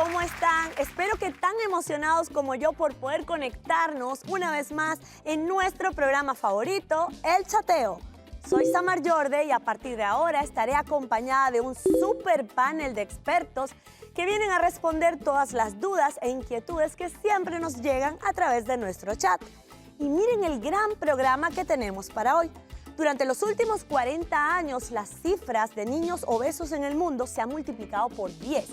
¿cómo están? Espero que tan emocionados como yo por poder conectarnos una vez más en nuestro programa favorito, El Chateo. Soy Samar Yorde y a partir de ahora estaré acompañada de un super panel de expertos que vienen a responder todas las dudas e inquietudes que siempre nos llegan a través de nuestro chat. Y miren el gran programa que tenemos para hoy. Durante los últimos 40 años, las cifras de niños obesos en el mundo se han multiplicado por 10.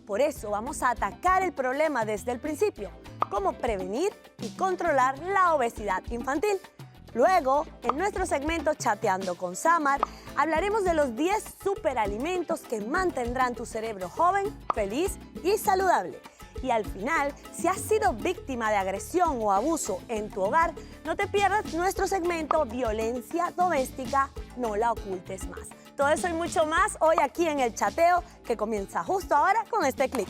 Por eso vamos a atacar el problema desde el principio, cómo prevenir y controlar la obesidad infantil. Luego, en nuestro segmento Chateando con Samar, hablaremos de los 10 superalimentos que mantendrán tu cerebro joven, feliz y saludable. Y al final, si has sido víctima de agresión o abuso en tu hogar, no te pierdas nuestro segmento Violencia Doméstica, no la ocultes más. Todo eso y mucho más hoy aquí en El Chateo, que comienza justo ahora con este clic.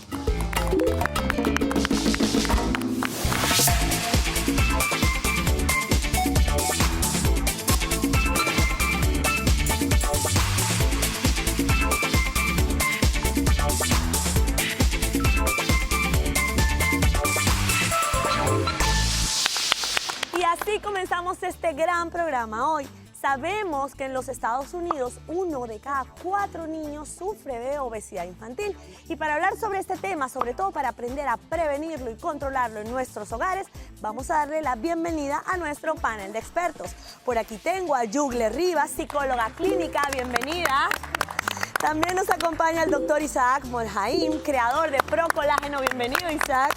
Y así comenzamos este gran programa hoy. Sabemos que en los Estados Unidos 1 de cada 4 niños sufre de obesidad infantil. Y para hablar sobre este tema, sobre todo para aprender a prevenirlo y controlarlo en nuestros hogares, vamos a darle la bienvenida a nuestro panel de expertos. Por aquí tengo a Yugle Rivas, psicóloga clínica, bienvenida. También nos acompaña el doctor Isaac Molhaim, creador de ProColágeno, bienvenido Isaac.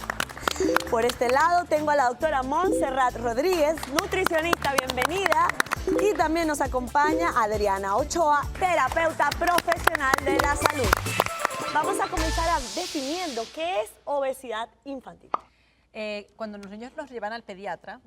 Por este lado tengo a la doctora Montserrat Rodríguez, nutricionista, bienvenida. Y también nos acompaña Adriana Ochoa, terapeuta profesional de la salud. Vamos a comenzar definiendo qué es obesidad infantil. Cuando los niños los llevan al pediatra,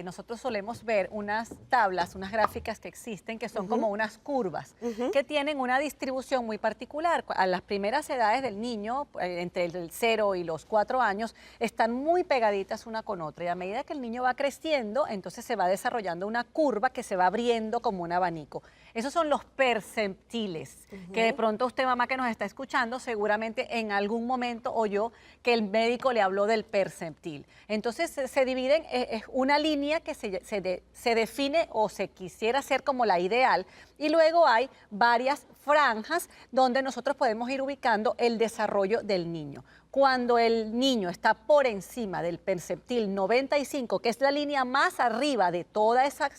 nosotros solemos ver unas tablas, unas gráficas que existen, que son como unas curvas, que tienen una distribución muy particular. A las primeras edades del niño, entre el 0 y los 4 años, están muy pegaditas una con otra. Y a medida que el niño va creciendo, entonces se va desarrollando una curva que se va abriendo como un abanico. Esos son los percentiles, que de pronto usted, mamá, que nos está escuchando, seguramente en algún momento oyó que el médico le habló del percentil. Entonces se dividen, es una línea que se define o se quisiera hacer como la ideal, y luego hay varias franjas donde nosotros podemos ir ubicando el desarrollo del niño. Cuando el niño está por encima del percentil 95, que es la línea más arriba de toda esa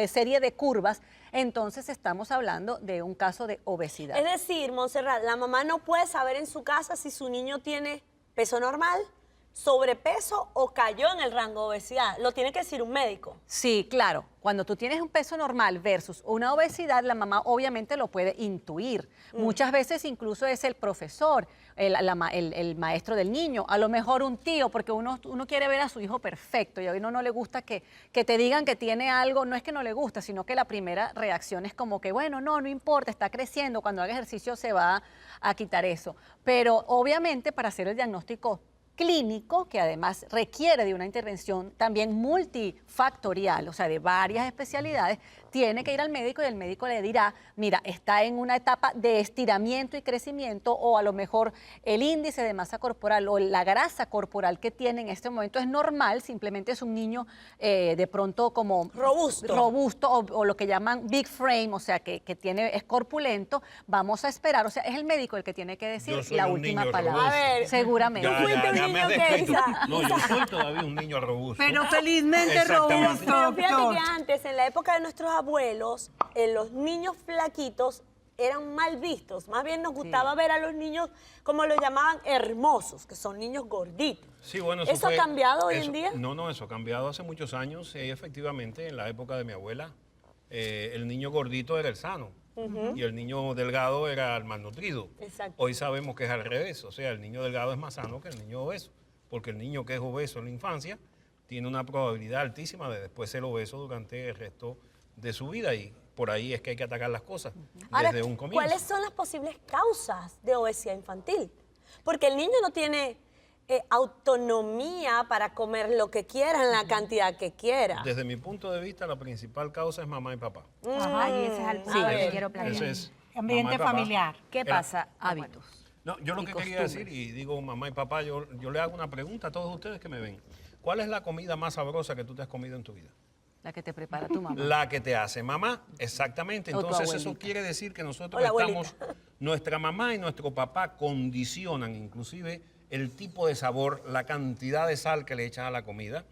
serie de curvas, entonces estamos hablando de un caso de obesidad. Es decir, Montserrat, la mamá no puede saber en su casa si su niño tiene peso normal, sobrepeso o cayó en el rango de obesidad. Lo tiene que decir un médico. Sí, claro. Cuando tú tienes un peso normal versus una obesidad, la mamá obviamente lo puede intuir. Muchas veces incluso es el profesor, el maestro del niño, a lo mejor un tío, porque uno quiere ver a su hijo perfecto y a uno no le gusta que te digan que tiene algo. No es que no le gusta, sino que la primera reacción es como que, bueno, no importa, está creciendo, cuando haga ejercicio se va a quitar eso. Pero obviamente para hacer el diagnóstico clínico, que además requiere de una intervención también multifactorial, o sea, de varias especialidades, tiene que ir al médico y el médico le dirá, mira, está en una etapa de estiramiento y crecimiento, o a lo mejor el índice de masa corporal o la grasa corporal que tiene en este momento es normal, simplemente es un niño de pronto como robusto o lo que llaman big frame, o sea, que es corpulento. Vamos a esperar, o sea, es el médico el que tiene que decir la última palabra. A ver, seguramente. Ya me descrito. No, yo soy todavía un niño robusto. Pero felizmente robusto. Pero fíjate que antes, en la época de nuestros abuelos, los niños flaquitos eran mal vistos. Más bien nos gustaba ver a los niños, como los llamaban, hermosos, que son niños gorditos. Sí, bueno, ¿Eso ha cambiado hoy en día? No, eso ha cambiado hace muchos años. Efectivamente, en la época de mi abuela, el niño gordito era el sano. Y el niño delgado era el malnutrido. Exacto. Hoy sabemos que es al revés, o sea, el niño delgado es más sano que el niño obeso, porque el niño que es obeso en la infancia tiene una probabilidad altísima de después ser obeso durante el resto de su vida, y por ahí es que hay que atacar las cosas desde un comienzo. ¿Cuáles son las posibles causas de obesidad infantil? Porque el niño no tiene autonomía para comer lo que quiera en la cantidad que quiera. Desde mi punto de vista, la principal causa es mamá y papá. Ajá, y ese es el punto que quiero plantear. Eso es Ambiente mamá y papá. familiar. ¿Qué pasa? Hábitos. No, yo lo y que quería costumbres. decir, y digo mamá y papá, yo le hago una pregunta a todos ustedes que me ven. ¿Cuál es la comida más sabrosa que tú te has comido en tu vida? La que te prepara tu mamá. La que te hace mamá, exactamente. O tu Entonces eso abuelita. quiere decir que nosotros O la estamos, nuestra mamá y nuestro papá condicionan inclusive el tipo de sabor, la cantidad de sal que le echan a la comida,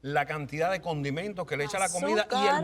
la cantidad de condimentos que le echan a la comida y Azúcar.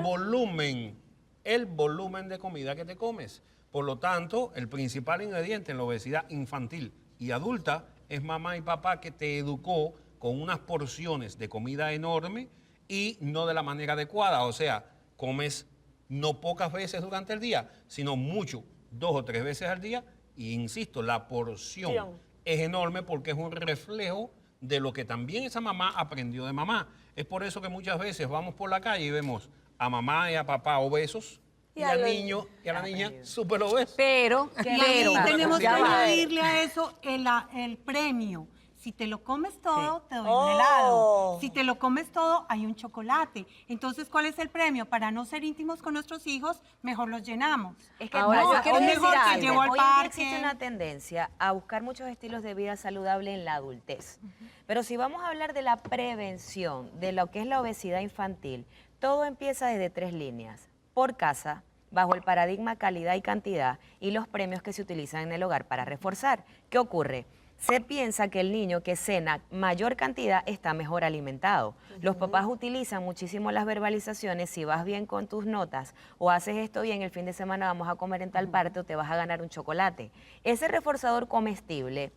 el volumen de comida que te comes. Por lo tanto, el principal ingrediente en la obesidad infantil y adulta es mamá y papá que te educó con unas porciones de comida enorme y no de la manera adecuada. O sea, comes no pocas veces durante el día, sino mucho, 2 o 3 veces al día. Y insisto, la porción es enorme porque es un reflejo de lo que también esa mamá aprendió de mamá. Es por eso que muchas veces vamos por la calle y vemos a mamá y a papá obesos y al niño y a la niña súper obesos. Pero, Y ahí tenemos que ya va. añadirle a eso el premio. Si te lo comes todo, te doy un Oh. helado. Si te lo comes todo, hay un chocolate. Entonces, ¿cuál es el premio? Para no ser íntimos con nuestros hijos, mejor los llenamos. Es que Ahora, pasa- yo quiero hoy decir mejor algo. que llevó al hoy en día parque. existe una tendencia a buscar muchos estilos de vida saludable en la adultez. Pero si vamos a hablar de la prevención de lo que es la obesidad infantil, todo empieza desde 3 líneas. Por casa, bajo el paradigma calidad y cantidad y los premios que se utilizan en el hogar para reforzar. ¿Qué ocurre? Se piensa que el niño que cena mayor cantidad está mejor alimentado. Los papás utilizan muchísimo las verbalizaciones, si vas bien con tus notas o haces esto bien, el fin de semana vamos a comer en tal parte o te vas a ganar un chocolate. Ese reforzador comestible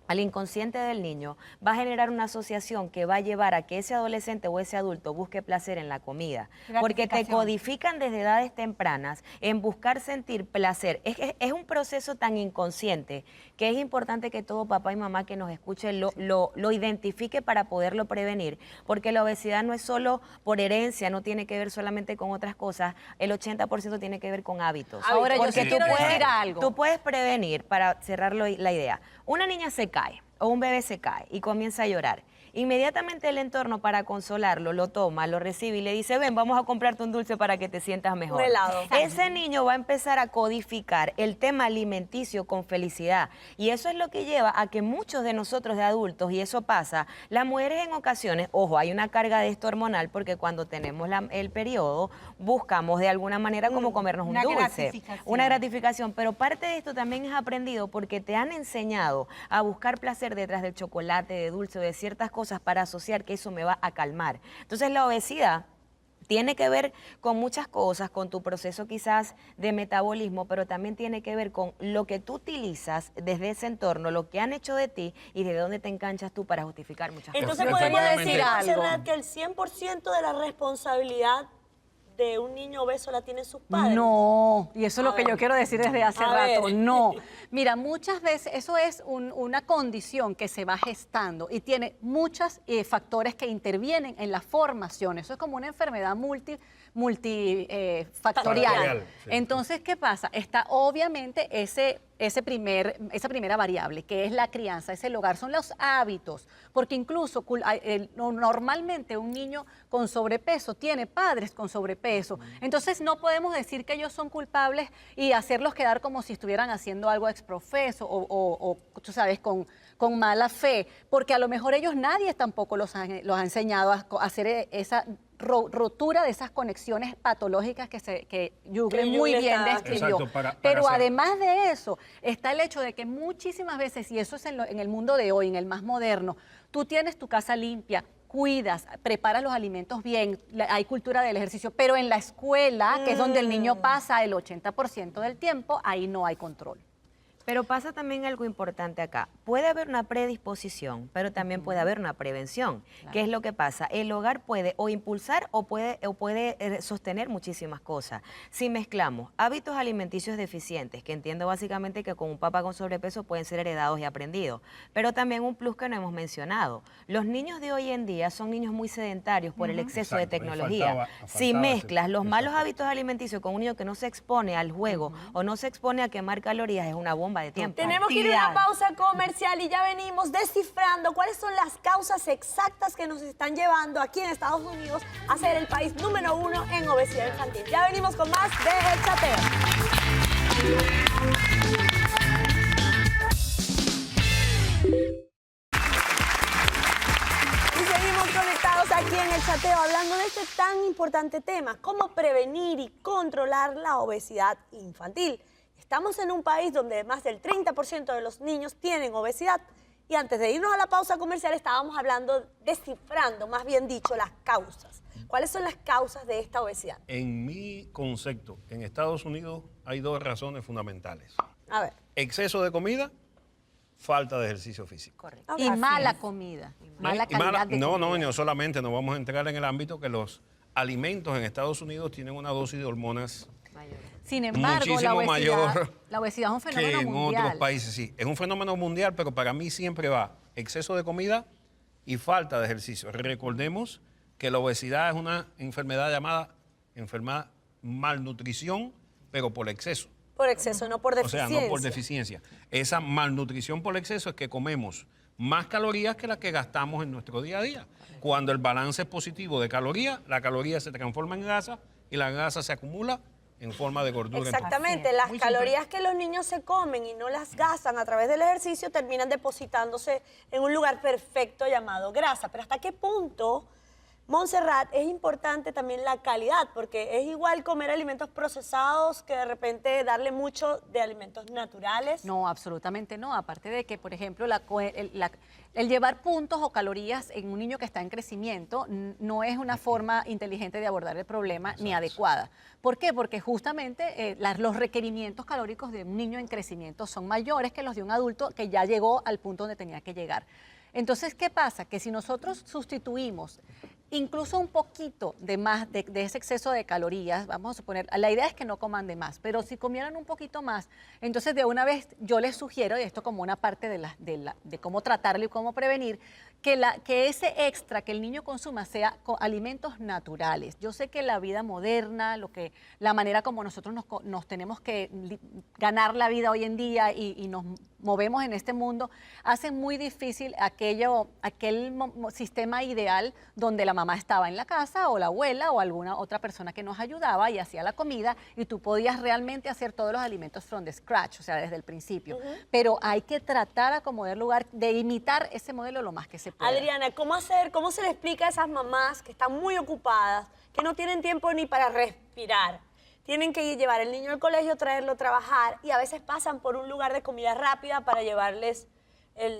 al inconsciente del niño va a generar una asociación que va a llevar a que ese adolescente o ese adulto busque placer en la comida. Porque te Gratificación. codifican desde edades tempranas en buscar sentir placer. Es un proceso tan inconsciente que es importante que todo papá y mamá que nos escuche lo identifique para poderlo prevenir. Porque la obesidad no es solo por herencia, no tiene que ver solamente con otras cosas. El 80% tiene que ver con hábitos. Ahora, yo Porque sí quiero decir algo. Tú puedes prevenir, para cerrar la idea, una niña se cae o un bebé se cae y comienza a llorar. Inmediatamente el entorno, para consolarlo, lo toma, lo recibe y le dice, ven, vamos a comprarte un dulce para que te sientas mejor. Un helado. Ese niño va a empezar a codificar el tema alimenticio con felicidad. Y eso es lo que lleva a que muchos de nosotros de adultos, y eso pasa, las mujeres en ocasiones, ojo, hay una carga de esto hormonal porque cuando tenemos el periodo, buscamos de alguna manera como comernos un Una dulce. gratificación. Una gratificación. Pero parte de esto también es aprendido porque te han enseñado a buscar placer detrás del chocolate, de dulce o de ciertas cosas para asociar que eso me va a calmar. Entonces la obesidad tiene que ver con muchas cosas, con tu proceso quizás de metabolismo, pero también tiene que ver con lo que tú utilizas desde ese entorno, lo que han hecho de ti y de dónde te enganchas tú para justificar muchas cosas. Entonces Perfectamente. podemos decir, Algo. Montserrat, que el 100% de la responsabilidad de un niño obeso la tienen sus padres. No, y eso es lo que yo quiero decir desde hace A rato. ver. No, mira, muchas veces eso es una condición que se va gestando y tiene muchos factores que intervienen en la formación. Eso es como una enfermedad multifactorial. Factorial, sí. Entonces, ¿qué pasa? Está obviamente esa primera variable, que es la crianza, es el hogar, son los hábitos, porque incluso normalmente un niño con sobrepeso tiene padres con sobrepeso, entonces no podemos decir que ellos son culpables y hacerlos quedar como si estuvieran haciendo algo exprofeso o tú sabes, con mala fe, porque a lo mejor ellos nadie tampoco los ha enseñado a hacer esa rotura de esas conexiones patológicas que Jugle muy Jugle bien está- describió. Exacto, para Pero hacer- además de eso, está el hecho de que muchísimas veces, y eso es en el mundo de hoy, en el más moderno, tú tienes tu casa limpia, cuidas, preparas los alimentos bien, hay cultura del ejercicio, pero en la escuela, que es donde el niño pasa el 80% del tiempo, ahí no hay control. Pero pasa también algo importante acá. Puede haber una predisposición, pero también puede haber una prevención. ¿Qué es lo que pasa? El hogar puede o impulsar o puede sostener muchísimas cosas. Si mezclamos hábitos alimenticios deficientes, que entiendo básicamente que con un papá con sobrepeso pueden ser heredados y aprendidos, pero también un plus que no hemos mencionado. Los niños de hoy en día son niños muy sedentarios por el exceso de Exacto, ahí tecnología. Si faltaba mezclas los malos exacto. hábitos alimenticios con un niño que no se expone al juego o no se expone a quemar calorías, es una bomba de tiempo. Tenemos que ir a una pausa comercial y ya venimos descifrando cuáles son las causas exactas que nos están llevando aquí en Estados Unidos a ser el país número 1 en obesidad infantil. Ya venimos con más de El Chateo. Chateo, hablando de este tan importante tema, cómo prevenir y controlar la obesidad infantil. Estamos en un país donde más del 30% de los niños tienen obesidad. Y antes de irnos a la pausa comercial estábamos hablando, descifrando, más bien dicho, las causas. ¿Cuáles son las causas de esta obesidad? En mi concepto, en Estados Unidos hay dos razones fundamentales. A ver. Exceso de comida, falta de ejercicio físico. Correcto. Y Así mala es. comida, mala Y mala- calidad de comida. no solamente nos vamos a entrar en el ámbito que los alimentos en Estados Unidos tienen una dosis de hormonas Sin embargo, muchísimo mayor la obesidad es un que fenómeno en mundial. otros países. Sí, es un fenómeno mundial, pero para mí siempre va exceso de comida y falta de ejercicio. Recordemos que la obesidad es una enfermedad llamada enfermedad malnutrición, pero por exceso. Por exceso, no por O sea, deficiencia. no por deficiencia. Esa malnutrición por exceso es que comemos más calorías que las que gastamos en nuestro día a día. Cuando el balance es positivo de calorías, la caloría se transforma en grasa y la grasa se acumula en forma de gordura. Exactamente, Así es. las Muy calorías que los niños se comen y no las gastan a través del ejercicio terminan depositándose en un lugar perfecto llamado grasa. Pero ¿hasta qué punto, Montserrat, es importante también la calidad? Porque es igual comer alimentos procesados que de repente darle mucho de alimentos naturales. No, absolutamente no. Aparte de que, por ejemplo, el llevar puntos o calorías en un niño que está en crecimiento no es una forma inteligente de abordar el problema ni adecuada. ¿Por qué? Porque justamente los requerimientos calóricos de un niño en crecimiento son mayores que los de un adulto que ya llegó al punto donde tenía que llegar. Entonces, ¿qué pasa? Que si nosotros sustituimos incluso un poquito de más de ese exceso de calorías, vamos a suponer, la idea es que no coman de más, pero si comieran un poquito más, entonces de una vez yo les sugiero, y esto como una parte de cómo tratarlo y cómo prevenir, que ese extra que el niño consuma sea alimentos naturales. Yo sé que la vida moderna, la manera como nosotros nos tenemos que ganar la vida hoy en día y nos movemos en este mundo, hace muy difícil aquel sistema ideal donde la mamá estaba en la casa o la abuela o alguna otra persona que nos ayudaba y hacía la comida y tú podías realmente hacer todos los alimentos from the scratch, o sea, desde el principio. Pero hay que tratar a como dar lugar de imitar ese modelo lo más que se pueda. Adriana, ¿cómo se le explica a esas mamás que están muy ocupadas, que no tienen tiempo ni para respirar? Tienen que llevar el niño al colegio, traerlo a trabajar y a veces pasan por un lugar de comida rápida para llevarles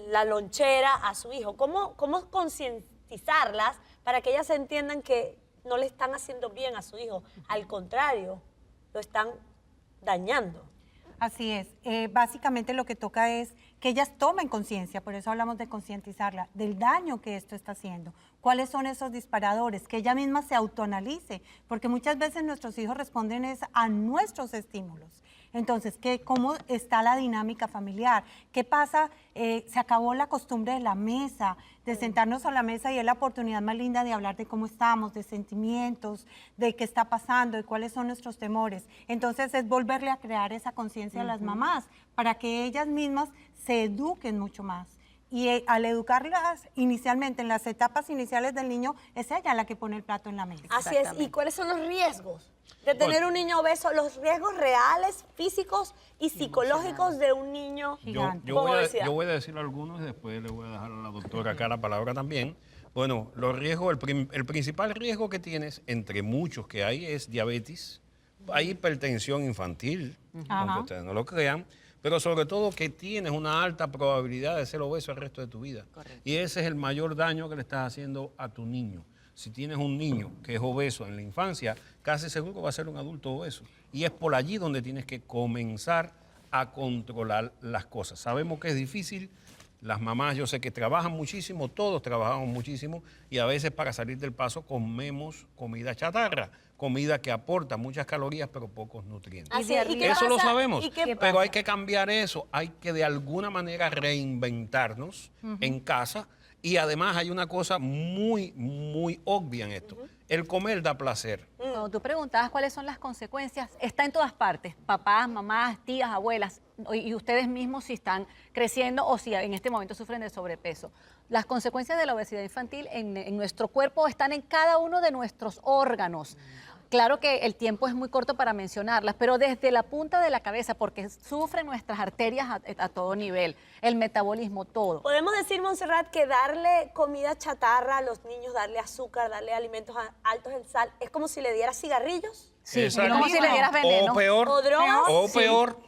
la lonchera a su hijo. ¿Cómo concientizarlas para que ellas entiendan que no le están haciendo bien a su hijo? Al contrario, lo están dañando. Así es. Básicamente lo que toca es que ellas tomen conciencia, por eso hablamos de concientizarla, del daño que esto está haciendo. ¿Cuáles son esos disparadores? Que ella misma se autoanalice, porque muchas veces nuestros hijos responden a nuestros estímulos. Entonces, ¿cómo está la dinámica familiar? ¿Qué pasa? Se acabó la costumbre de la mesa, de sentarnos a la mesa y es la oportunidad más linda de hablar de cómo estamos, de sentimientos, de qué está pasando, de cuáles son nuestros temores. Entonces, es volverle a crear esa conciencia a las mamás para que ellas mismas se eduquen mucho más. Y al educarlas inicialmente, en las etapas iniciales del niño, es ella la que pone el plato en la mesa. Así es. ¿Y cuáles son los riesgos de tener un niño obeso? Los riesgos reales, físicos y psicológicos de un niño Gigante. con obesidad. Yo voy a decir algunos y después le voy a dejar a la doctora acá la palabra también. Bueno, los riesgos, el principal riesgo que tienes, entre muchos que hay, es diabetes, hay hipertensión infantil, aunque ustedes no lo crean, pero sobre todo que tienes una alta probabilidad de ser obeso el resto de tu vida. Correcto. Y ese es el mayor daño que le estás haciendo a tu niño. Si tienes un niño que es obeso en la infancia, casi seguro va a ser un adulto obeso. Y es por allí donde tienes que comenzar a controlar las cosas. Sabemos que es difícil, las mamás yo sé que trabajan muchísimo, todos trabajamos muchísimo y a veces para salir del paso comemos comida chatarra, comida que aporta muchas calorías pero pocos nutrientes. Así es. ¿Y qué Eso lo pasa? sabemos, ¿Y qué pero pasa? hay que cambiar eso, hay que de alguna manera reinventarnos en casa y además hay una cosa muy, muy obvia en esto, el comer da placer. Cuando tú preguntabas cuáles son las consecuencias, está en todas partes, papás, mamás, tías, abuelas, y ustedes mismos si están creciendo o si en este momento sufren de sobrepeso. Las consecuencias de la obesidad infantil en nuestro cuerpo están en cada uno de nuestros órganos. Claro que el tiempo es muy corto para mencionarlas, pero desde la punta de la cabeza, porque sufren nuestras arterias a todo nivel, el metabolismo, todo. Podemos decir, Montserrat, que darle comida chatarra a los niños, darle azúcar, darle alimentos altos en sal, es como si le dieras cigarrillos. Sí, es Exacto. como si le dieras veneno. O peor. ¿O drogas? O Sí. peor,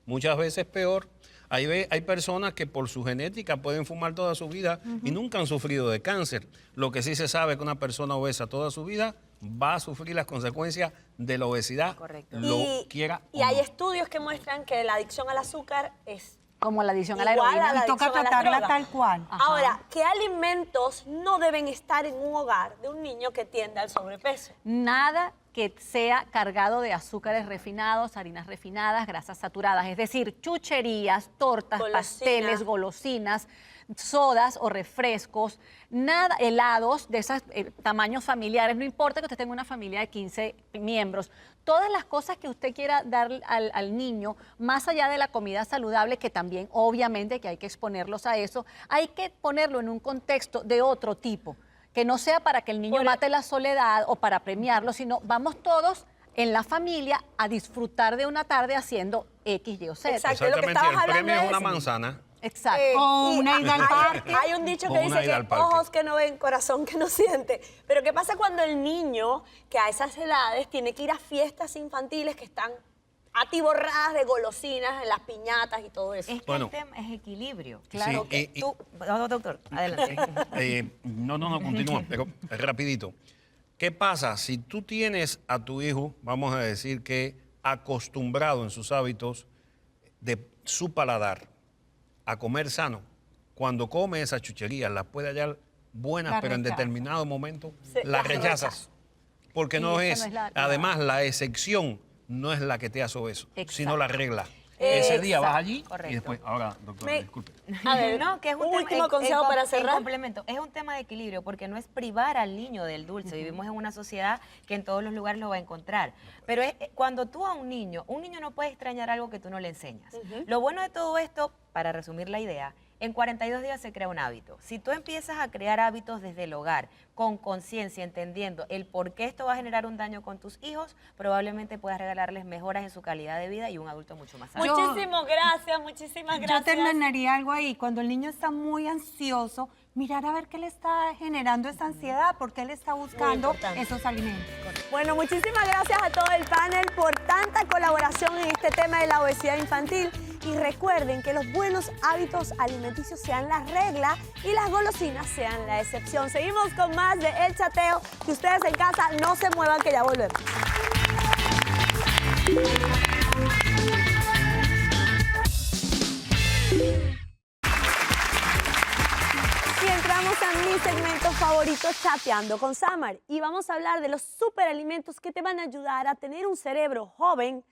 muchas veces peor. Hay personas que por su genética pueden fumar toda su vida y nunca han sufrido de cáncer. Lo que sí se sabe es que una persona obesa toda su vida va a sufrir las consecuencias de la obesidad, Correcto. lo quiera o Y hay no. estudios que muestran que la adicción al azúcar es Como la adición a la igual heroína. a la Y toca adicción a las tratarla drogas. tal cual. Ajá. Ahora, ¿qué alimentos no deben estar en un hogar de un niño que tiende al sobrepeso? Nada que sea cargado de azúcares refinados, harinas refinadas, grasas saturadas, es decir, chucherías, tortas, Golosina. pasteles, golosinas, sodas o refrescos, nada, helados de esos tamaños familiares, no importa que usted tenga una familia de 15 miembros, todas las cosas que usted quiera dar al niño, más allá de la comida saludable, que también obviamente que hay que exponerlos a eso, hay que ponerlo en un contexto de otro tipo, que no sea para que el niño mate la soledad o para premiarlo, sino vamos todos en la familia a disfrutar de una tarde haciendo X, Y o Z. Exacto. lo que Exactamente, estabas el premio hablando es una es- manzana. Exacto. O y una ida al parque. Hay un dicho O que una dice ida que al parque. ojos que no ven, corazón que no siente. Pero ¿qué pasa cuando el niño, que a esas edades tiene que ir a fiestas infantiles que están atiborradas de golosinas en las piñatas y todo eso? Es que Bueno. el tema es equilibrio. Claro. Sí, Tú, no, doctor, adelante. No, continúa, pero rapidito. ¿Qué pasa si tú tienes a tu hijo, vamos a decir que acostumbrado en sus hábitos de su paladar a comer sano? Cuando come esas chucherías, las puede hallar buenas, La pero en rechaza. determinado momento Sí, las las rechazas. Porque Sí, no esa es, no es además la excepción no es la que te hace obeso, sino la regla. Exacto. Ese día vas allí Correcto. y después, ahora, doctora, Me- disculpe. A ver, No, que es un un tema, último consejo para cerrar. En complemento, es un tema de equilibrio, porque no es privar al niño del dulce. Vivimos en una sociedad que en todos los lugares lo va a encontrar. Pero cuando tú a un niño no puede extrañar algo que tú no le enseñas. Lo bueno de todo esto, para resumir la idea, en 42 días se crea un hábito. Si tú empiezas a crear hábitos desde el hogar, con conciencia, entendiendo el por qué esto va a generar un daño con tus hijos, probablemente puedas regalarles mejoras en su calidad de vida y un adulto mucho más sano. Muchísimas gracias, muchísimas gracias. Yo terminaría algo ahí. Cuando el niño está muy ansioso, mirar a ver qué le está generando esa ansiedad, por qué le está buscando importante. esos alimentos. Bueno, muchísimas gracias a todo el panel por tanta colaboración en este tema de la obesidad infantil. Y recuerden que los buenos hábitos alimenticios sean la regla y las golosinas sean la excepción. Seguimos con más de El Chateo. Que ustedes en casa no se muevan, que ya volvemos. Y entramos a mi segmento favorito, Chateando con Samar. Y vamos a hablar de los superalimentos que te van a ayudar a tener un cerebro joven,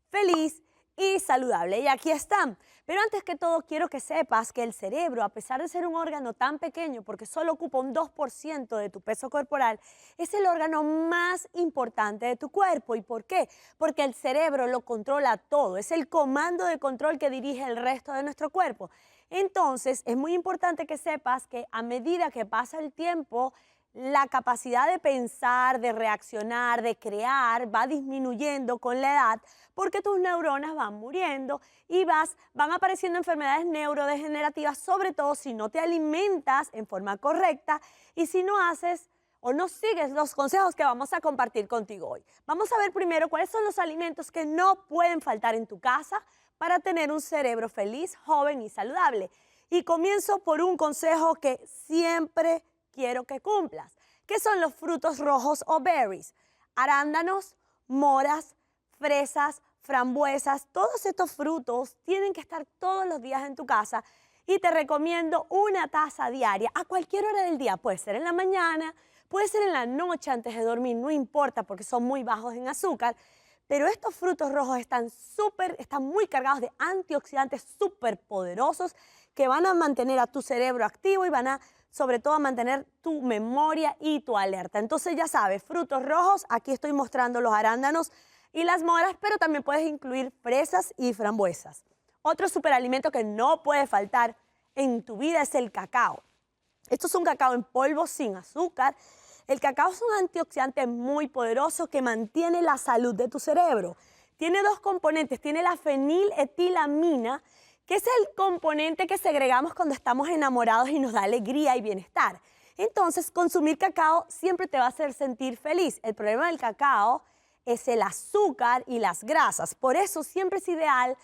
feliz y saludable. Y aquí están. Pero antes que todo, quiero que sepas que el cerebro, a pesar de ser un órgano tan pequeño, porque solo ocupa un 2% de tu peso corporal, es el órgano más importante de tu cuerpo. ¿Y por qué? Porque el cerebro lo controla todo. Es el comando de control que dirige el resto de nuestro cuerpo. Entonces, es muy importante que sepas que a medida que pasa el tiempo, la capacidad de pensar, de reaccionar, de crear va disminuyendo con la edad porque tus neuronas van muriendo y van apareciendo enfermedades neurodegenerativas, sobre todo si no te alimentas en forma correcta y si no haces o no sigues los consejos que vamos a compartir contigo hoy. Vamos a ver primero cuáles son los alimentos que no pueden faltar en tu casa para tener un cerebro feliz, joven y saludable. Y comienzo por un consejo que siempre quiero que cumplas, que son los frutos rojos o berries, arándanos, moras, fresas, frambuesas. Todos estos frutos tienen que estar todos los días en tu casa y te recomiendo una taza diaria a cualquier hora del día. Puede ser en la mañana, puede ser en la noche antes de dormir, no importa porque son muy bajos en azúcar. Pero estos frutos rojos están muy cargados de antioxidantes súper poderosos que van a mantener a tu cerebro activo y van a, sobre todo, a mantener tu memoria y tu alerta. Entonces, ya sabes, frutos rojos, aquí estoy mostrando los arándanos y las moras, pero también puedes incluir fresas y frambuesas. Otro superalimento que no puede faltar en tu vida es el cacao. Esto es un cacao en polvo sin azúcar. El cacao es un antioxidante muy poderoso que mantiene la salud de tu cerebro. Tiene dos componentes, tiene la feniletilamina, que es el componente que segregamos cuando estamos enamorados y nos da alegría y bienestar. Entonces, consumir cacao siempre te va a hacer sentir feliz. El problema del cacao es el azúcar y las grasas. Por eso siempre es ideal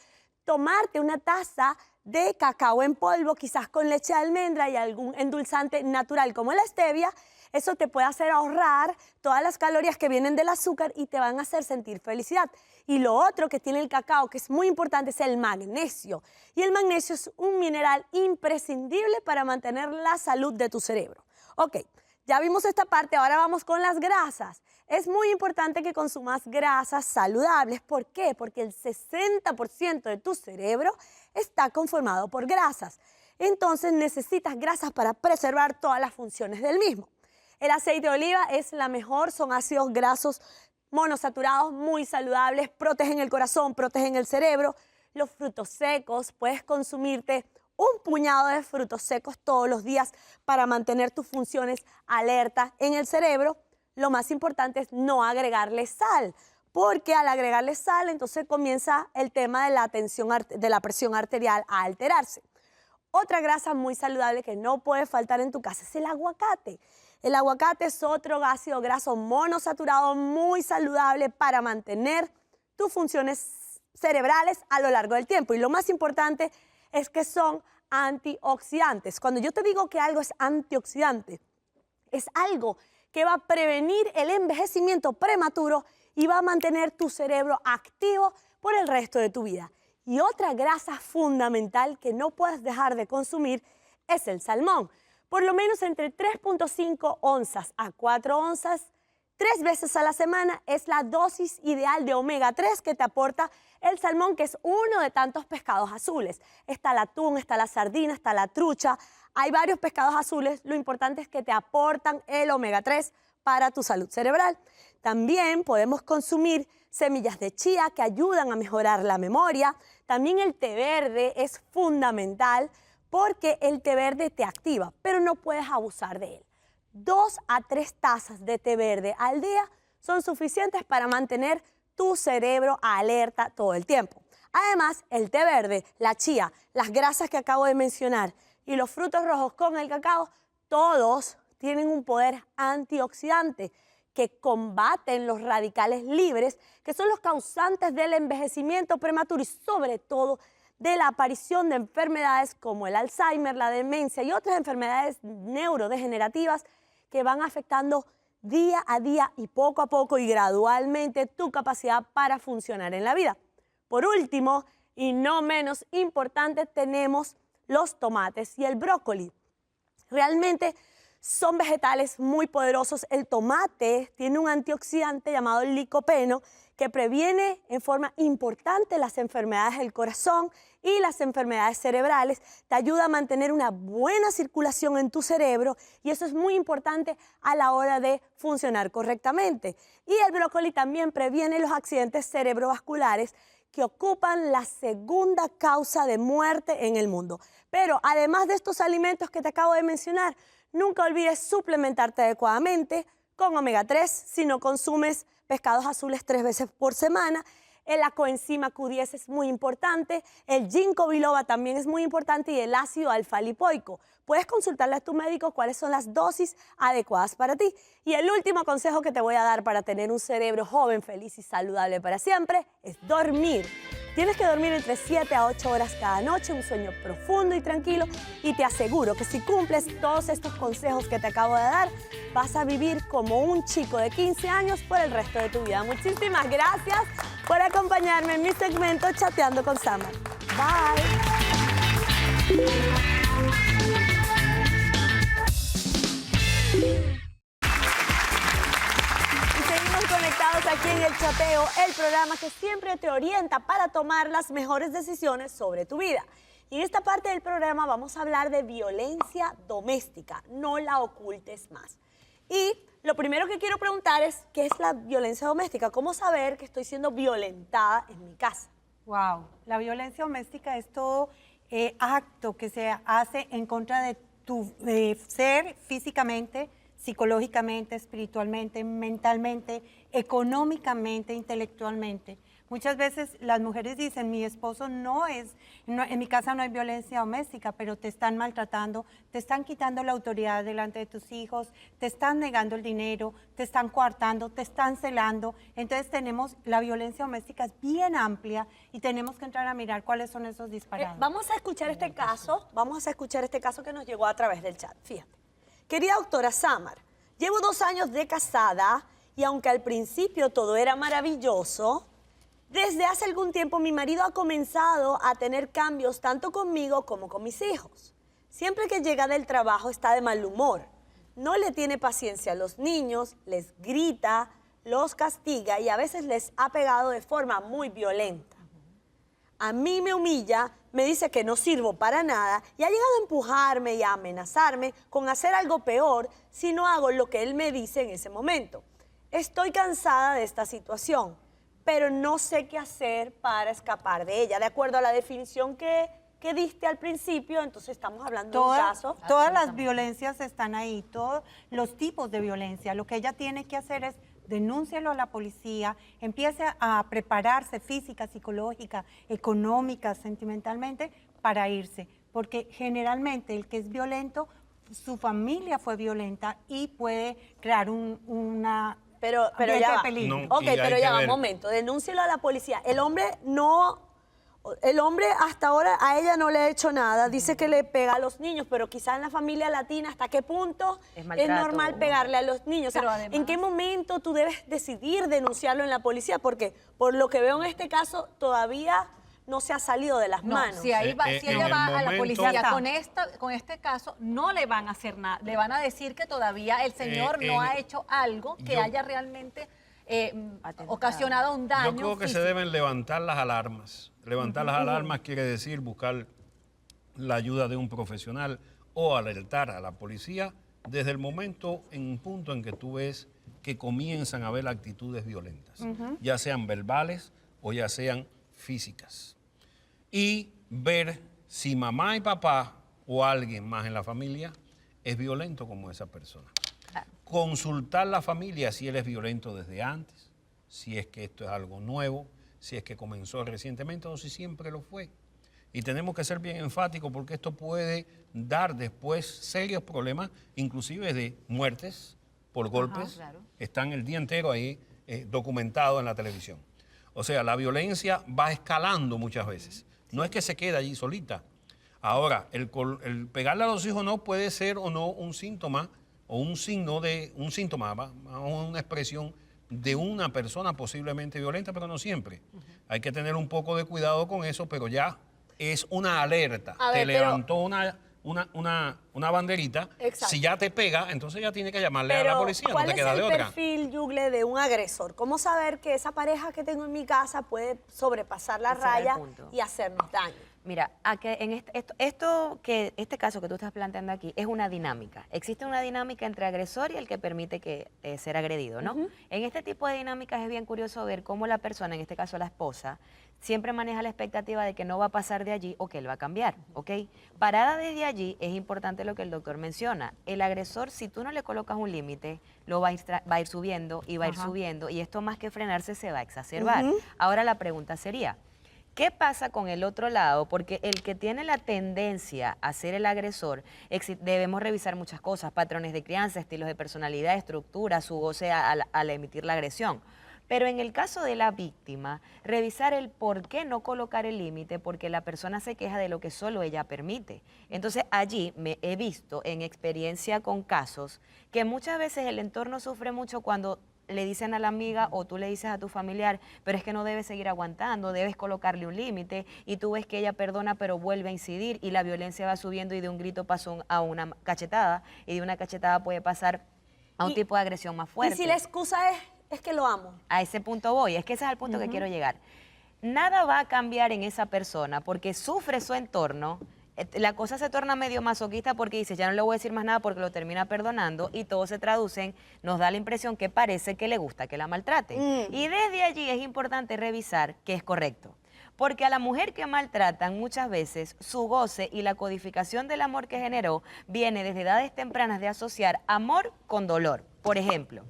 tomarte una taza de cacao en polvo, quizás con leche de almendra y algún endulzante natural como la stevia. Eso te puede hacer ahorrar todas las calorías que vienen del azúcar y te van a hacer sentir felicidad. Y lo otro que tiene el cacao, que es muy importante, es el magnesio. Y el magnesio es un mineral imprescindible para mantener la salud de tu cerebro. Ok, ya vimos esta parte, ahora vamos con las grasas. Es muy importante que consumas grasas saludables. ¿Por qué? Porque el 60% de tu cerebro está conformado por grasas. Entonces necesitas grasas para preservar todas las funciones del mismo. El aceite de oliva es la mejor, son ácidos grasos monosaturados muy saludables, protegen el corazón, protegen el cerebro. Los frutos secos, puedes consumirte un puñado de frutos secos todos los días para mantener tus funciones alerta en el cerebro. Lo más importante es no agregarle sal, porque al agregarle sal entonces comienza el tema de la presión arterial a alterarse. Otra grasa muy saludable que no puede faltar en tu casa es el aguacate. El aguacate es otro ácido graso monosaturado muy saludable para mantener tus funciones cerebrales a lo largo del tiempo. Y lo más importante es que son antioxidantes. Cuando yo te digo que algo es antioxidante, es algo que va a prevenir el envejecimiento prematuro y va a mantener tu cerebro activo por el resto de tu vida. Y otra grasa fundamental que no puedes dejar de consumir es el salmón. Por lo menos entre 3.5 onzas a 4 onzas, 3 veces a la semana es la dosis ideal de omega 3 que te aporta el salmón, que es uno de tantos pescados azules. Está el atún, está la sardina, está la trucha. Hay varios pescados azules. Lo importante es que te aportan el omega 3 para tu salud cerebral. También podemos consumir semillas de chía que ayudan a mejorar la memoria. También el té verde es fundamental porque el té verde te activa, pero no puedes abusar de él. 2 a 3 tazas de té verde al día son suficientes para mantener tu cerebro alerta todo el tiempo. Además, el té verde, la chía, las grasas que acabo de mencionar y los frutos rojos con el cacao, todos tienen un poder antioxidante que combaten los radicales libres, que son los causantes del envejecimiento prematuro y sobre todo de la aparición de enfermedades como el Alzheimer, la demencia y otras enfermedades neurodegenerativas que van afectando día a día y poco a poco y gradualmente tu capacidad para funcionar en la vida. Por último, y no menos importante, tenemos los tomates y el brócoli. Realmente son vegetales muy poderosos. El tomate tiene un antioxidante llamado el licopeno que previene en forma importante las enfermedades del corazón y las enfermedades cerebrales. Te ayuda a mantener una buena circulación en tu cerebro y eso es muy importante a la hora de funcionar correctamente. Y el brócoli también previene los accidentes cerebrovasculares que ocupan la segunda causa de muerte en el mundo. Pero además de estos alimentos que te acabo de mencionar, nunca olvides suplementarte adecuadamente con omega 3 si no consumes pescados azules 3 veces por semana. La coenzima Q10 es muy importante, el ginkgo biloba también es muy importante y el ácido alfa-lipoico. Puedes consultarle a tu médico cuáles son las dosis adecuadas para ti. Y el último consejo que te voy a dar para tener un cerebro joven, feliz y saludable para siempre es dormir. Tienes que dormir entre 7 a 8 horas cada noche, un sueño profundo y tranquilo, y te aseguro que si cumples todos estos consejos que te acabo de dar, vas a vivir como un chico de 15 años por el resto de tu vida. Muchísimas gracias por acompañarme en mi segmento Chateando con Samar. Bye. Conectados aquí en El Chateo, el programa que siempre te orienta para tomar las mejores decisiones sobre tu vida. Y en esta parte del programa vamos a hablar de violencia doméstica, no la ocultes más. Y lo primero que quiero preguntar es, ¿qué es la violencia doméstica? ¿Cómo saber que estoy siendo violentada en mi casa? Wow, la violencia doméstica es todo acto que se hace en contra de tu ser físicamente, psicológicamente, espiritualmente, mentalmente, económicamente, intelectualmente. Muchas veces las mujeres dicen, mi esposo en mi casa no hay violencia doméstica, pero te están maltratando, te están quitando la autoridad delante de tus hijos, te están negando el dinero, te están coartando, te están celando. Entonces la violencia doméstica es bien amplia y tenemos que entrar a mirar cuáles son esos disparados. Vamos a escuchar este caso que nos llegó a través del chat. Fíjate. Querida doctora Samar, llevo 2 años de casada y aunque al principio todo era maravilloso, desde hace algún tiempo mi marido ha comenzado a tener cambios tanto conmigo como con mis hijos. Siempre que llega del trabajo está de mal humor. No le tiene paciencia a los niños, les grita, los castiga y a veces les ha pegado de forma muy violenta. A mí me humilla, me dice que no sirvo para nada y ha llegado a empujarme y a amenazarme con hacer algo peor si no hago lo que él me dice en ese momento. Estoy cansada de esta situación, pero no sé qué hacer para escapar de ella. De acuerdo a la definición que diste al principio, entonces estamos hablando de un caso. Todas las violencias están ahí, todos los tipos de violencia. Lo que ella tiene que hacer es denúncialo a la policía, empiece a prepararse física, psicológica, económica, sentimentalmente, para irse. Porque generalmente el que es violento, su familia fue violenta y puede crear una... Pero ya va. No, Ok, pero ya va, un ver. momento. Denúncielo a la policía. El hombre hasta ahora a ella no le ha hecho nada. Dice que le pega a los niños, pero quizás en la familia latina, ¿hasta qué punto Es es maltrato, normal pegarle a los niños? O sea, Pero además- ¿en qué momento tú debes decidir denunciarlo en la policía? Porque por lo que veo en este caso, todavía no se ha salido de las No, manos. si ella en el va a la momento- policía con este caso, no le van a hacer nada. Le van a decir que todavía el señor no ha hecho algo que haya realmente ocasionado un daño Yo creo que se físico. deben levantar las alarmas. Levantar las alarmas quiere decir buscar la ayuda de un profesional o alertar a la policía desde el momento, en un punto en que tú ves que comienzan a haber actitudes violentas, ya sean verbales o ya sean físicas. Y ver si mamá y papá o alguien más en la familia es violento como esa persona. Consultar la familia si él es violento desde antes, si es que esto es algo nuevo, si es que comenzó recientemente o si siempre lo fue. Y tenemos que ser bien enfáticos porque esto puede dar después serios problemas, inclusive de muertes por golpes. claro. Están el día entero ahí documentados en la televisión. O sea, la violencia va escalando muchas veces. No es que se quede allí solita. Ahora, el pegarle a los hijos no puede ser o no un síntoma o un signo de un síntoma, una expresión de una persona posiblemente violenta, pero no siempre. Hay que tener un poco de cuidado con eso, pero ya es una alerta. A Te ver, pero- levantó una banderita. Exacto. Si ya te pega, entonces ya tiene que llamarle a la Pero, policía, no ¿cuál te es queda el de otra. perfil, Yugle, de un agresor? ¿Cómo saber que esa pareja que tengo en mi casa puede sobrepasar la Ese era el raya punto. y hacernos daño? Mira, este caso que tú estás planteando aquí es una dinámica. Existe una dinámica entre agresor y el que permite que ser agredido, ¿no? En este tipo de dinámicas es bien curioso ver cómo la persona, en este caso la esposa, siempre maneja la expectativa de que no va a pasar de allí o que él va a cambiar, ¿ok? Parada desde allí es importante lo que el doctor menciona. El agresor, si tú no le colocas un límite, lo va a ir subiendo y va a ir subiendo y esto más que frenarse se va a exacerbar. Ahora la pregunta sería, ¿qué pasa con el otro lado? Porque el que tiene la tendencia a ser el agresor, debemos revisar muchas cosas, patrones de crianza, estilos de personalidad, estructura, su goce al emitir la agresión. Pero en el caso de la víctima, revisar el por qué no colocar el límite, porque la persona se queja de lo que solo ella permite. Entonces allí me he visto en experiencia con casos que muchas veces el entorno sufre mucho cuando le dicen a la amiga o tú le dices a tu familiar, pero es que no debes seguir aguantando, debes colocarle un límite y tú ves que ella perdona pero vuelve a incidir y la violencia va subiendo y de un grito pasó a una cachetada y de una cachetada puede pasar a un Y- tipo de agresión más fuerte. Y si la excusa es que lo amo. A ese punto voy, es que ese es el punto que quiero llegar. Nada va a cambiar en esa persona porque sufre su entorno. La cosa se torna medio masoquista porque dice, ya no le voy a decir más nada porque lo termina perdonando y todo se traduce en, nos da la impresión que parece que le gusta que la maltrate. Y desde allí es importante revisar qué es correcto. Porque a la mujer que maltratan muchas veces su goce y la codificación del amor que generó viene desde edades tempranas de asociar amor con dolor. Por ejemplo,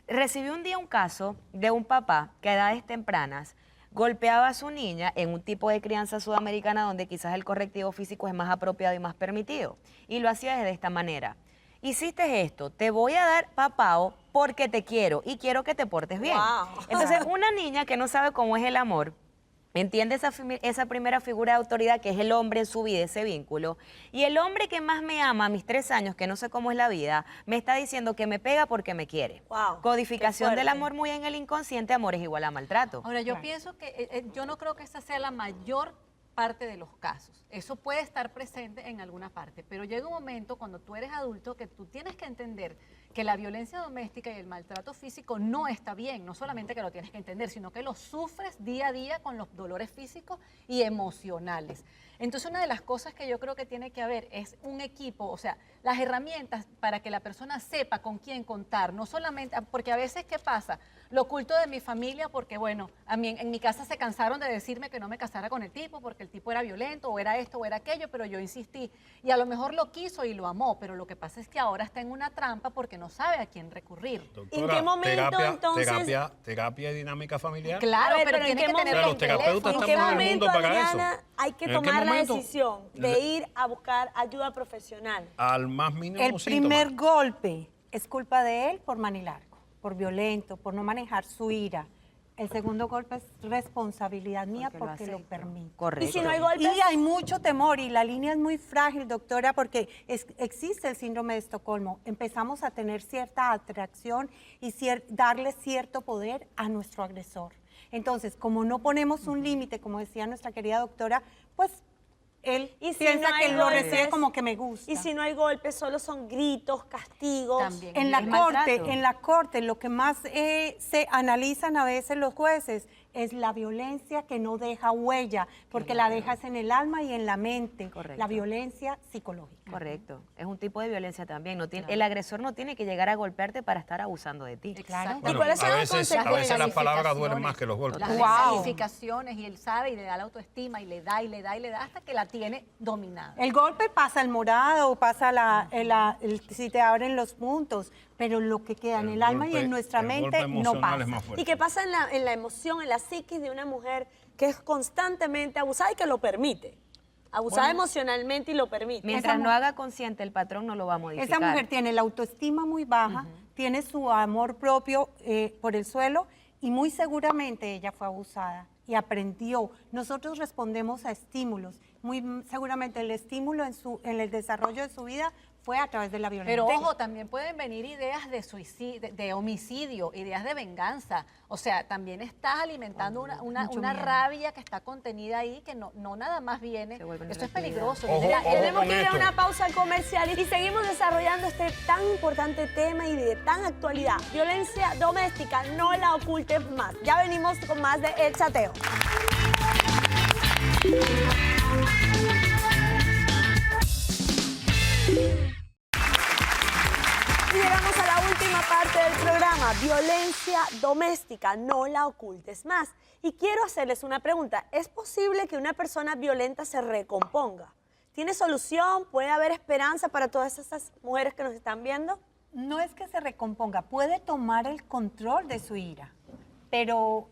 recibí un día un caso de un papá que a edades tempranas golpeaba a su niña en un tipo de crianza sudamericana donde quizás el correctivo físico es más apropiado y más permitido. Y lo hacía de esta manera. Hiciste esto, te voy a dar papao porque te quiero y quiero que te portes bien. Wow. Entonces, una niña que no sabe cómo es el amor, entiende esa primera figura de autoridad que es el hombre en su vida, ese vínculo. Y el hombre que más me ama a mis 3 años, que no sé cómo es la vida, me está diciendo que me pega porque me quiere. Wow, Codificación qué del fuerte. amor muy en el inconsciente, amor es igual a maltrato. Ahora, yo pienso que yo no creo que esa sea la mayor parte de los casos. Eso puede estar presente en alguna parte, pero llega un momento cuando tú eres adulto que tú tienes que entender que la violencia doméstica y el maltrato físico no está bien. No solamente que lo tienes que entender, sino que lo sufres día a día con los dolores físicos y emocionales. Entonces, una de las cosas que yo creo que tiene que haber es un equipo, o sea, las herramientas para que la persona sepa con quién contar, no solamente, porque a veces, ¿qué pasa? Lo oculto de mi familia porque, bueno, a mí en mi casa se cansaron de decirme que no me casara con el tipo porque el tipo era violento o era esto o era aquello, pero yo insistí. Y a lo mejor lo quiso y lo amó, pero lo que pasa es que ahora está en una trampa porque no sabe a quién recurrir. Doctora, qué momento, terapia, entonces? terapia y dinámica familiar. Claro, A ver, pero pero ¿en tiene qué que tener momento? los Los terapeutas ¿En teléfonos. qué estamos en el momento, mundo para Adriana, eso. hay que ¿En qué tomar la momento? decisión de ir a buscar ayuda profesional? Al más mínimo El síntoma. primer golpe es culpa de él por manilargo, por violento, por no manejar su ira. El segundo golpe es responsabilidad mía porque lo acepto. permito. Correcto. Y si no hay golpes, Y hay mucho temor y la línea es muy frágil, doctora, porque existe el síndrome de Estocolmo. Empezamos a tener cierta atracción y darle cierto poder a nuestro agresor. Entonces, como no ponemos un límite, como decía nuestra querida doctora, pues él Y si piensa no hay que lo golpes, recibe como que me gusta. y si no hay golpes, solo son gritos, castigos. También. En El maltrato. la corte, lo que más se analizan a veces los jueces es la violencia que no deja huella, porque la dejas en el alma y en la mente. Correcto. La violencia psicológica. Correcto. Es un tipo de violencia también. No tiene, El agresor no tiene que llegar a golpearte para estar abusando de ti. Claro. ¿Y cuáles son a las veces, a consecuencias? veces las palabras duelen más que los golpes. Las Wow. descalificaciones, y él sabe y le da la autoestima y le da y le da y le da hasta que la tiene dominada. El golpe pasa el morado, pasa si te abren los puntos, pero lo que queda en el alma y en nuestra el golpe mente no emocional es pasa. más fuerte. ¿Y qué pasa en la emoción, en la psiquis de una mujer que es constantemente abusada y que lo permite? Abusada emocionalmente y lo permite. Mientras Esa no mu- haga consciente, el patrón no lo va a modificar. Esa mujer tiene la autoestima muy baja, tiene su amor propio por el suelo y muy seguramente ella fue abusada y aprendió. Nosotros respondemos a estímulos. Muy seguramente el estímulo en el desarrollo de su vida fue a través de la violencia. Pero ojo, también pueden venir ideas de suicidio, de homicidio, ideas de venganza. O sea, también estás alimentando una miedo. rabia que está contenida ahí, que no nada más viene. Se vuelve Esto es negatividad. peligroso. Ojo, viene la- ojo Tenemos con que ir a esto. una pausa comercial y seguimos desarrollando este tan importante tema y de tan actualidad. Violencia doméstica, no la ocultes más. Ya venimos con más de El Chateo. Y llegamos a la última parte del programa, violencia doméstica, no la ocultes más. Y quiero hacerles una pregunta, ¿es posible que una persona violenta se recomponga? ¿Tiene solución? ¿Puede haber esperanza para todas esas mujeres que nos están viendo? No es que se recomponga, puede tomar el control de su ira, pero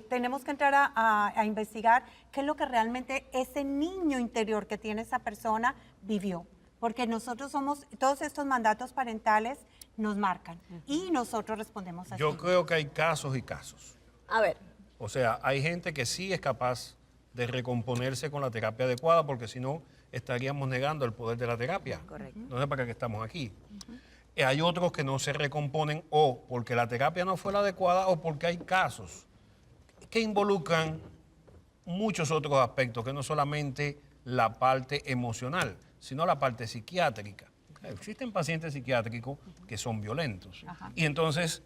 tenemos que entrar a investigar qué es lo que realmente ese niño interior que tiene esa persona vivió. Porque nosotros todos estos mandatos parentales nos marcan y nosotros respondemos así. Yo creo que hay casos y casos. A ver, O sea, hay gente que sí es capaz de recomponerse con la terapia adecuada, porque si no, estaríamos negando el poder de la terapia. Correcto. No sé para qué estamos aquí. Hay otros que no se recomponen o porque la terapia no fue la adecuada o porque hay casos que involucran muchos otros aspectos, que no solamente la parte emocional, sino la parte psiquiátrica. Existen pacientes psiquiátricos que son violentos. Y entonces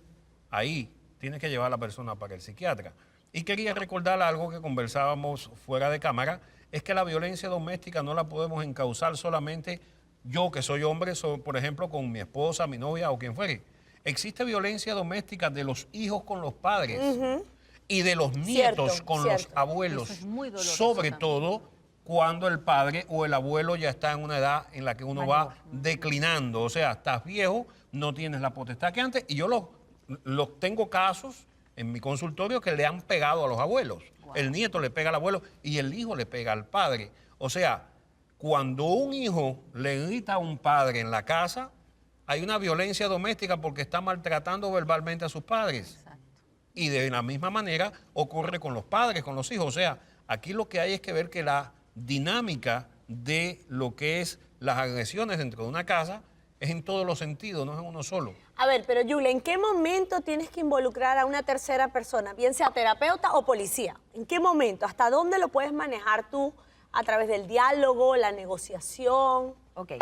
ahí tiene que llevar a la persona para el psiquiatra. Y quería recordar algo que conversábamos fuera de cámara, es que la violencia doméstica no la podemos encauzar solamente yo que soy hombre, por ejemplo, con mi esposa, mi novia o quien fuere. Existe violencia doméstica de los hijos con los padres. y de los nietos Cierto, con cierto. los abuelos, Eso es muy doloroso sobre también. todo cuando el padre o el abuelo ya está en una edad en la que uno va declinando, o sea, estás viejo, no tienes la potestad que antes, y yo los tengo casos en mi consultorio que le han pegado a los abuelos. El nieto le pega al abuelo y el hijo le pega al padre. O sea, cuando un hijo le grita a un padre en la casa, hay una violencia doméstica porque está maltratando verbalmente a sus padres. Y de la misma manera ocurre con los padres, con los hijos. O sea, aquí lo que hay es que ver que la dinámica de lo que es las agresiones dentro de una casa es en todos los sentidos, no es en uno solo. A ver, pero Julia, ¿en qué momento tienes que involucrar a una tercera persona, bien sea terapeuta o policía? ¿En qué momento? ¿Hasta dónde lo puedes manejar tú? ¿A través del diálogo, la negociación? Ok.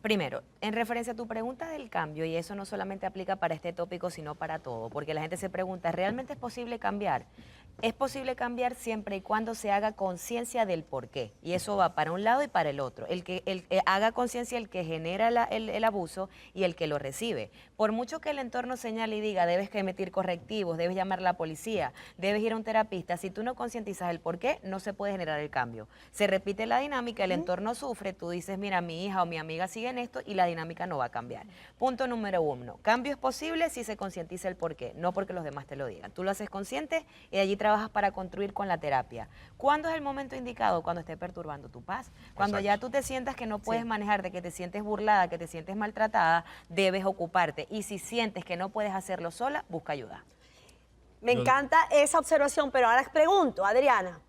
Primero, en referencia a tu pregunta del cambio, y eso no solamente aplica para este tópico, sino para todo, porque la gente se pregunta, ¿realmente es posible cambiar? Es posible cambiar siempre y cuando se haga conciencia del por qué, y eso va para un lado y para el otro. El que haga conciencia el que genera el abuso y el que lo recibe. Por mucho que el entorno señale y diga, debes que emitir correctivos, debes llamar a la policía, debes ir a un terapista, si tú no concientizas el por qué, no se puede generar el cambio. Se repite la dinámica, el entorno sufre, tú dices, mira, mi hija o mi amiga sigue en esto y la dinámica no va a cambiar. Punto número 1, cambio es posible si se concientiza el por qué, no porque los demás te lo digan. Tú lo haces consciente y de allí trabajas para construir con la terapia. ¿Cuándo es el momento indicado? Cuando esté perturbando tu paz. Cuando ya tú te sientas que no puedes manejar, de que te sientes burlada, que te sientes maltratada, debes ocuparte. Y si sientes que no puedes hacerlo sola, busca ayuda. Me encanta esa observación, pero ahora pregunto, Adriana,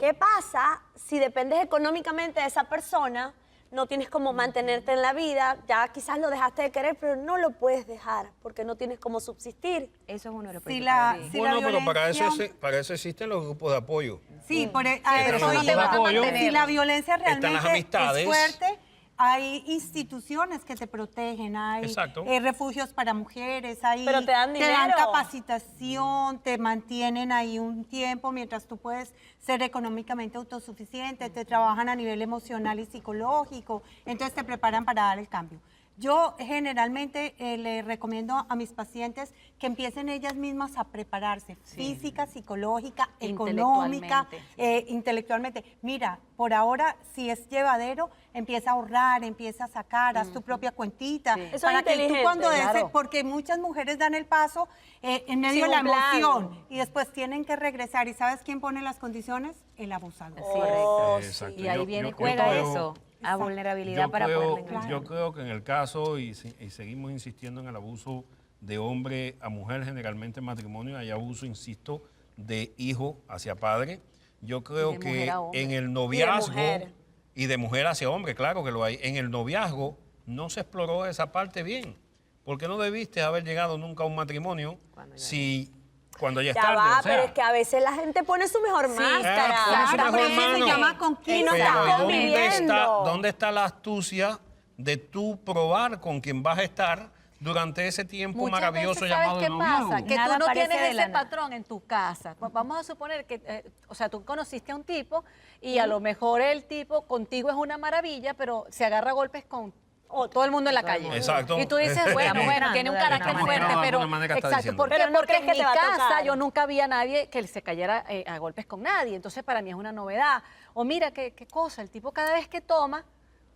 ¿qué pasa si dependes económicamente de esa persona, no tienes cómo mantenerte en la vida, ya quizás lo dejaste de querer, pero no lo puedes dejar porque no tienes cómo subsistir? Eso es uno de los Si principales. la, si Bueno, la pero violencia... para eso existen los grupos de apoyo. Sí, a pero eso eso no te iba. va a mantener. Si la violencia Están las realmente amistades. es fuerte, hay instituciones que te protegen, hay Exacto. refugios para mujeres, hay, Pero te dan dinero. capacitación, te mantienen ahí un tiempo mientras tú puedes ser económicamente autosuficiente, te trabajan a nivel emocional y psicológico, entonces te preparan para dar el cambio. Yo generalmente le recomiendo a mis pacientes que empiecen ellas mismas a prepararse, física, psicológica, económica, intelectualmente. Mira, por ahora, si es llevadero, empieza a ahorrar, empieza a sacar, haz tu propia cuentita. Eso es para que tú inteligente, cuando claro. porque muchas mujeres dan el paso en medio Sin de la un plan. emoción y después tienen que regresar. ¿Y sabes quién pone las condiciones? El abusador. Oh, Exacto. sí. Y ahí viene Juega creo- eso, a vulnerabilidad para poderle enganchar. Yo creo que en el caso, y seguimos insistiendo en el abuso de hombre a mujer, generalmente en matrimonio, hay abuso, insisto, de hijo hacia padre. Yo creo de que mujer a hombre. en el noviazgo, mujer. y de mujer hacia hombre, claro que lo hay, en el noviazgo no se exploró esa parte bien. Porque no debiste haber llegado nunca a un matrimonio cuando ya es Ya tarde. va, o sea, pero es que a veces la gente pone su mejor máscara. pone su Claro, mejor por eso se mano. llama conquista. Y no pero estás ¿y conviviendo. dónde está la astucia de tú probar con quien vas a estar durante ese tiempo Muchas maravilloso veces, llamado ¿sabes qué noviazgo? pasa? Que Nada tú no aparece tienes de la ese nada. patrón en tu casa. Vamos a suponer que, o sea, tú conociste a un tipo y a lo mejor el tipo contigo es una maravilla, pero se agarra a golpes con todo el mundo en la calle. Exacto. Y tú dices, bueno, tiene un carácter Estamos fuerte, de pero... alguna manera está Exacto, diciendo. ¿por qué? Pero no Porque crees en que mi te va a casa tocar. yo nunca vi a nadie que se cayera a golpes con nadie. Entonces, para mí es una novedad. O mira, qué cosa, el tipo cada vez que toma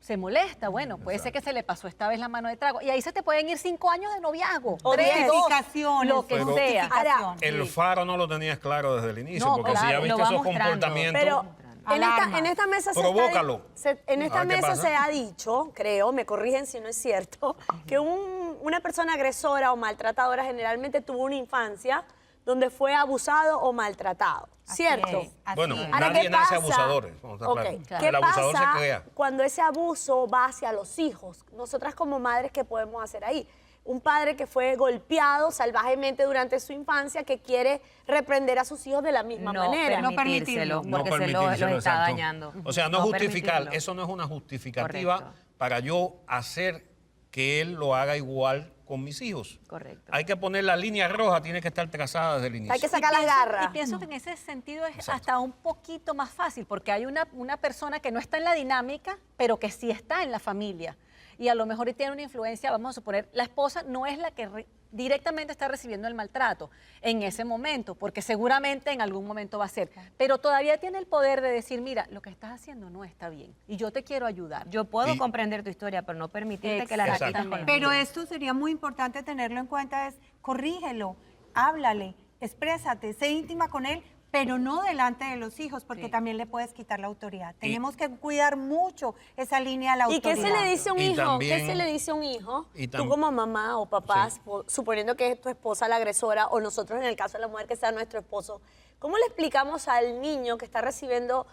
se molesta. Bueno, puede ser que se le pasó esta vez la mano de trago. Y ahí se te pueden ir 5 años de noviazgo. O 3, 2, Justificaciones, lo que Pero- sea. justificaciones. El faro no lo tenías claro desde el inicio, No, porque si claro, ya lo viste va esos mostrando. comportamientos... Pero Alarma. en esta mesa Provócalo. en esta A ver qué mesa pasa. se ha dicho, creo, me corrigen si no es cierto, que una persona agresora o maltratadora generalmente tuvo una infancia donde fue abusado o maltratado. Así ¿Cierto? es, así Bueno, es. Ahora, nadie ¿qué nace pasa? abusadores, vamos a estar Ok, claros. ¿qué El abusador pasa se crea. cuando ese abuso va hacia los hijos? Nosotras como madres, ¿qué podemos hacer ahí? Un padre que fue golpeado salvajemente durante su infancia que quiere reprender a sus hijos de la misma manera. No permitírselo, permitirlo. porque se los permitírselo, está exacto. dañando. O sea, no justificar, permitirlo. eso no es una justificativa Correcto. para yo hacer que él lo haga igual con mis hijos. Correcto. Hay que poner la línea roja, tiene que estar trazada desde el inicio. Hay que sacar las garras. Y pienso que en ese sentido es hasta un poquito más fácil, porque hay una persona que no está en la dinámica, pero que sí está en la familia. Y a lo mejor tiene una influencia, vamos a suponer, la esposa no es la que directamente está recibiendo el maltrato en ese momento, porque seguramente en algún momento va a ser, pero todavía tiene el poder de decir, mira, lo que estás haciendo no está bien y yo te quiero ayudar. Yo puedo comprender tu historia, pero no permitirte que la repitas con los Pero niños. esto sería muy importante tenerlo en cuenta, es corrígelo, háblale, exprésate, sé íntima con él, pero no delante de los hijos, porque también le puedes quitar la autoridad. Tenemos que cuidar mucho esa línea de la ¿Y autoridad. qué se le dice a un Y hijo? también- ¿Qué se le dice a un hijo? y Tú tam- como mamá o papá, Sí. suponiendo que es tu esposa la agresora o nosotros en el caso de la mujer que sea nuestro esposo, ¿cómo le explicamos al niño que está recibiendo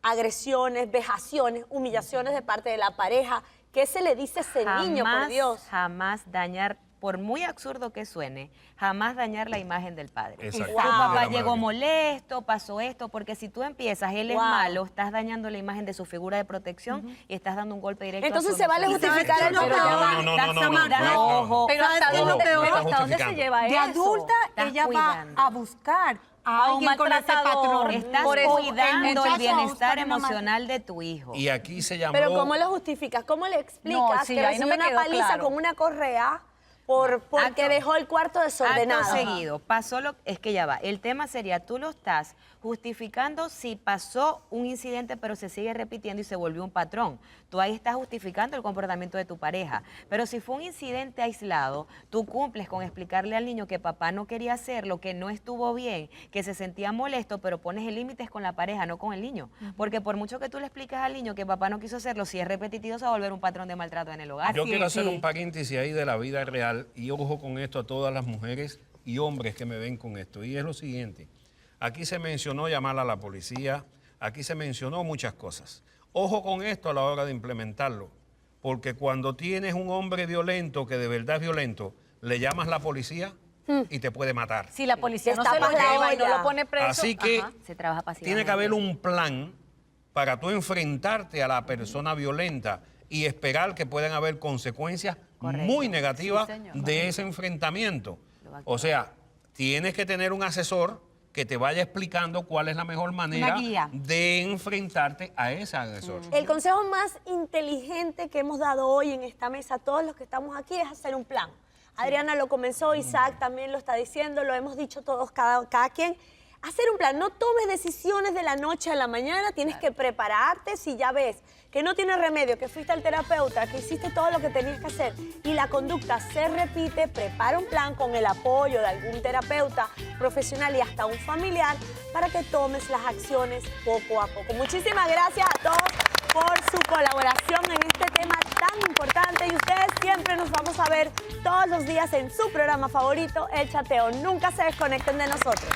agresiones, vejaciones, humillaciones de parte de la pareja? ¿Qué se le dice a ese niño, por Dios? Jamás dañar, por muy absurdo que suene, jamás dañar la imagen del padre. Exacto. Tu Wow. papá De la llegó madre. molesto, pasó esto, porque si tú empiezas, él es Wow. malo, estás dañando la imagen de su figura de protección y estás dando un golpe directo Entonces a su se vale emoción. justificar el No, pero no, ya va. no, no, Estás no, no, dando no, ojo. Pero hasta ¿Sabes qué es dónde, lo peor? pero hasta dónde se Justificando. lleva De eso. adulta, Estás ella cuidando. va a buscar a A un alguien con ese maltratador. patrón. Estás Por eso, cuidando el muchacho va a bienestar buscar una emocional de tu hijo. Y aquí se llamó... Pero ¿cómo lo justificas? ¿Cómo le explicas No, sí, que ahí no recibió me una quedó paliza claro. con una correa porque Acto- dejó el cuarto desordenado? Acto seguido, pasó lo es que ya va. El tema sería, tú lo estás justificando si pasó un incidente pero se sigue repitiendo y se volvió un patrón. Tú ahí estás justificando el comportamiento de tu pareja. Pero si fue un incidente aislado, tú cumples con explicarle al niño que papá no quería hacerlo, que no estuvo bien, que se sentía molesto, pero pones el límite con la pareja, no con el niño. Porque por mucho que tú le expliques al niño que papá no quiso hacerlo, si es repetitivo se va a volver un patrón de maltrato en el hogar. Yo quiero hacer sí. un paréntesis ahí de la vida real y ojo con esto a todas las mujeres y hombres que me ven con esto. Y es lo siguiente, aquí se mencionó llamar a la policía, aquí se mencionó muchas cosas. Ojo con esto a la hora de implementarlo, porque cuando tienes un hombre violento que de verdad es violento, le llamas a la policía y te puede matar. Si la policía no se Destapas lo la lleva y no olla. lo pone preso, Así que ajá. Se trabaja pasivamente. tiene que haber un plan para tú enfrentarte a la persona violenta y esperar que puedan haber consecuencias Correcto. muy negativas Sí, señor. de ese enfrentamiento. Lo va a O sea, tienes que tener un asesor que te vaya explicando cuál es la mejor manera guía. de enfrentarte a ese agresor. El consejo más inteligente que hemos dado hoy en esta mesa, todos los que estamos aquí, es hacer un plan. Adriana lo comenzó, Isaac también lo está diciendo, lo hemos dicho todos, cada quien. Hacer un plan, no tomes decisiones de la noche a la mañana, tienes que prepararte si ya ves que no tiene remedio, que fuiste al terapeuta, que hiciste todo lo que tenías que hacer y la conducta se repite, prepara un plan con el apoyo de algún terapeuta profesional y hasta un familiar para que tomes las acciones poco a poco. Muchísimas gracias a todos por su colaboración en este tema tan importante y ustedes siempre nos vamos a ver todos los días en su programa favorito, El Chateo. Nunca se desconecten de nosotros.